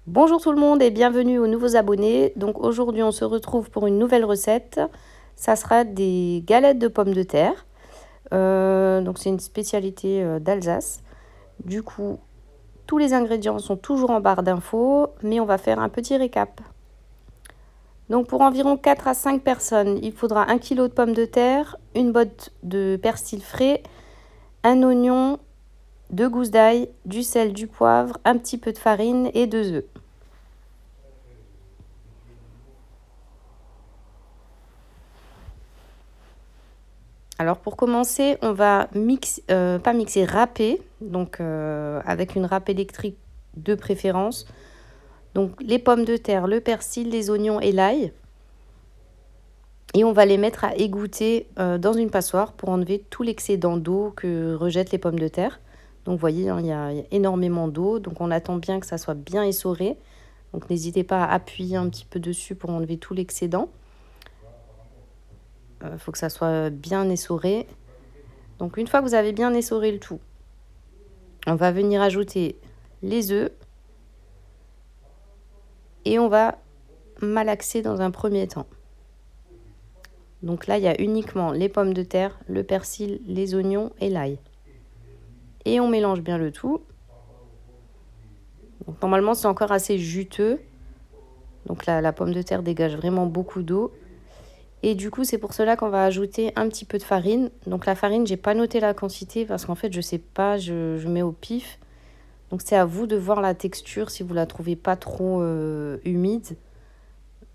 Bonjour tout le monde et bienvenue aux nouveaux abonnés. Donc aujourd'hui on se retrouve pour une nouvelle recette. Ça sera des galettes de pommes de terre. Donc c'est une spécialité d'Alsace. Du coup, tous les ingrédients sont toujours en barre d'infos, mais on va faire un petit récap. Donc pour environ 4 à 5 personnes, il faudra 1 kg de pommes de terre, une botte de persil frais, un oignon, 2 gousses d'ail, du sel, du poivre, un petit peu de farine et 2 œufs. Alors pour commencer, on va râper, donc avec une râpe électrique de préférence. Donc les pommes de terre, le persil, les oignons et l'ail. Et on va les mettre à égoutter dans une passoire pour enlever tout l'excédent d'eau que rejettent les pommes de terre. Donc vous voyez, hein, il y a énormément d'eau, donc on attend bien que ça soit bien essoré. Donc n'hésitez pas à appuyer un petit peu dessus pour enlever tout l'excédent. Il faut que ça soit bien essoré. Donc une fois que vous avez bien essoré le tout, on va venir ajouter les œufs et on va malaxer dans un premier temps. Donc là, il y a uniquement les pommes de terre, le persil, les oignons et l'ail. Et on mélange bien le tout. Donc, normalement, c'est encore assez juteux. Donc la pomme de terre dégage vraiment beaucoup d'eau. Et du coup, c'est pour cela qu'on va ajouter un petit peu de farine. Donc la farine, j'ai pas noté la quantité parce qu'en fait, je sais pas, je mets au pif. Donc c'est à vous de voir la texture si vous la trouvez pas trop humide.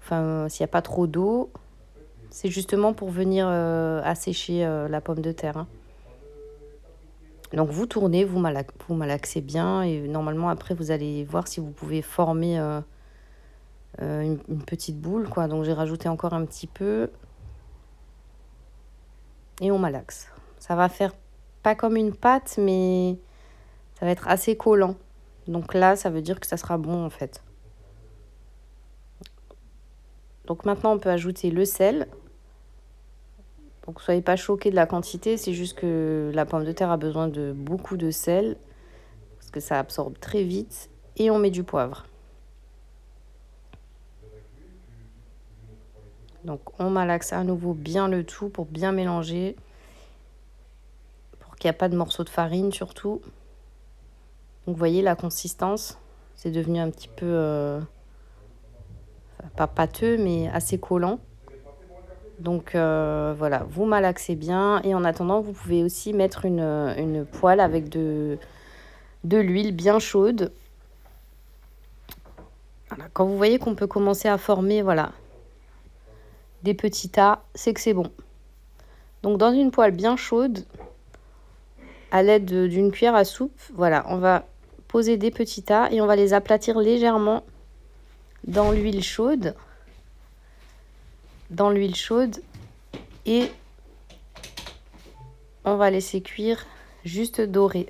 Enfin, s'il n'y a pas trop d'eau. C'est justement pour venir assécher la pomme de terre. Hein. Donc vous tournez, vous malaxez bien et normalement après vous allez voir si vous pouvez former une petite boule, quoi. Donc j'ai rajouté encore un petit peu et on malaxe. Ça va faire pas comme une pâte, mais ça va être assez collant. Donc là, ça veut dire que ça sera bon en fait. Donc maintenant, on peut ajouter le sel. Donc soyez pas choqués de la quantité, c'est juste que la pomme de terre a besoin de beaucoup de sel parce que ça absorbe très vite. Et on met du poivre. Donc on malaxe à nouveau bien le tout pour bien mélanger, pour qu'il n'y ait pas de morceaux de farine surtout. Donc vous voyez la consistance, c'est devenu un petit peu, pas pâteux mais assez collant. Donc voilà, vous malaxez bien et en attendant vous pouvez aussi mettre une poêle avec de l'huile bien chaude. Voilà, quand vous voyez qu'on peut commencer à former voilà, des petits tas, c'est que c'est bon. Donc dans une poêle bien chaude, à l'aide d'une cuillère à soupe, voilà, on va poser des petits tas et on va les aplatir légèrement dans l'huile chaude. Et on va laisser cuire juste doré.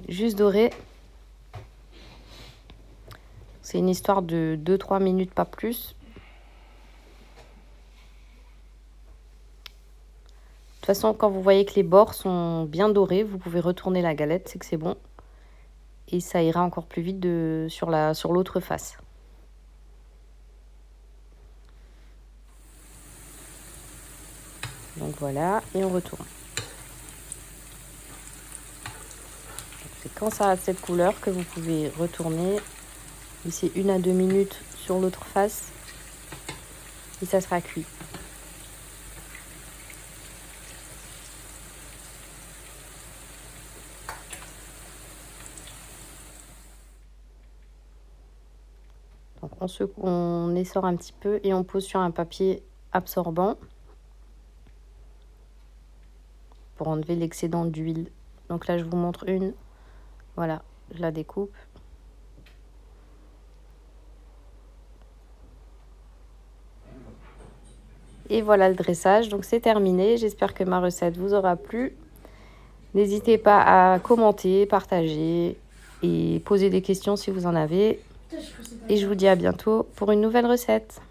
Juste doré. C'est une histoire de 2-3 minutes, pas plus. De toute façon, quand vous voyez que les bords sont bien dorés, vous pouvez retourner la galette, c'est que c'est bon. Et ça ira encore plus vite sur l'autre face. Donc voilà, et on retourne. C'est quand ça a cette couleur que vous pouvez retourner. Laissez 1 à 2 minutes sur l'autre face et ça sera cuit. Donc on essore un petit peu et on pose sur un papier absorbant pour enlever l'excédent d'huile. Donc là, je vous montre une. Voilà, je la découpe. Et voilà le dressage. Donc c'est terminé. J'espère que ma recette vous aura plu. N'hésitez pas à commenter, partager et poser des questions si vous en avez. Et je vous dis à bientôt pour une nouvelle recette.